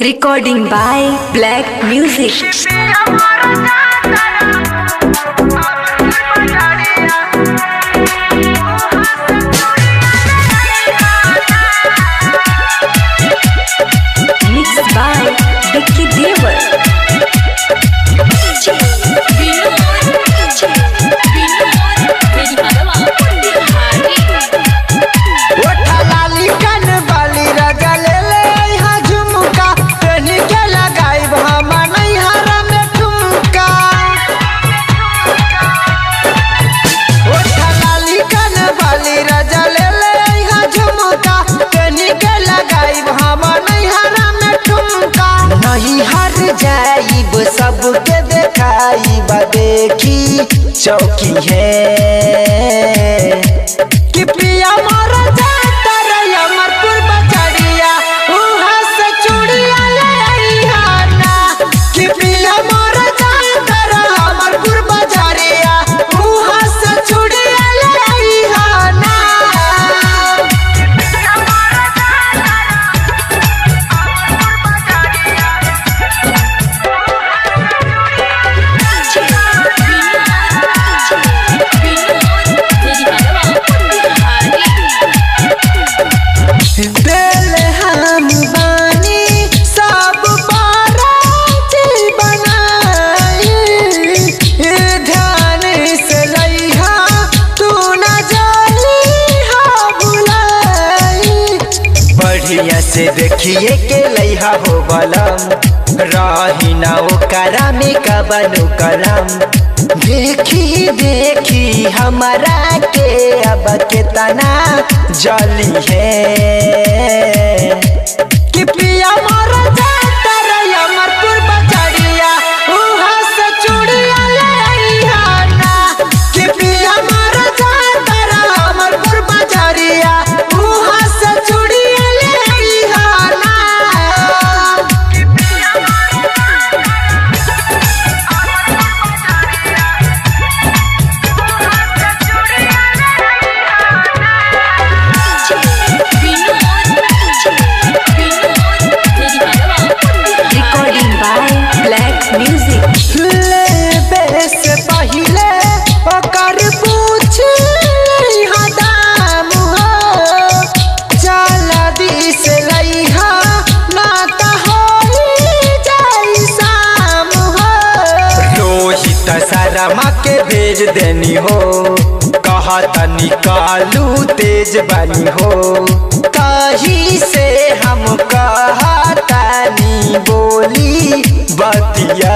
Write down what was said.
Recording by Black Music. Mixed by Vicky Devar. जाइब सबके देखाइब देखी चौकी है कि पिया मर जाता रे अमरपुर बचड़िया उहाँ से चूड़िया ले आइहा ना कि पिया मर जाता रे अमरपुर बचड़िया उहाँ से चूड़िया ले आइहा ना। से देखिए के लइहा हो बलम रही ना ओकरा में कबनो करम देखी देखी हमारा के अब केतना जली है कि पिया मर जाता रे अमरपुर बचड़िया उहाँ से चूड़िया ले आइहा ना कि पिया मर जाता रे अमरपुर बचड़िया उहाँ से चूड़िया ले आइहा ना। Recording by Black Music. लेबे से पहिले ओकर पूछ लिहा दाम हो चला दी से लइहा ना त होई जाई शाम हो। रोहित शर्मा के भेज देनी हो कहत निकालू तेज बनी हो कहीं से हम कहतानी बोली बतिया।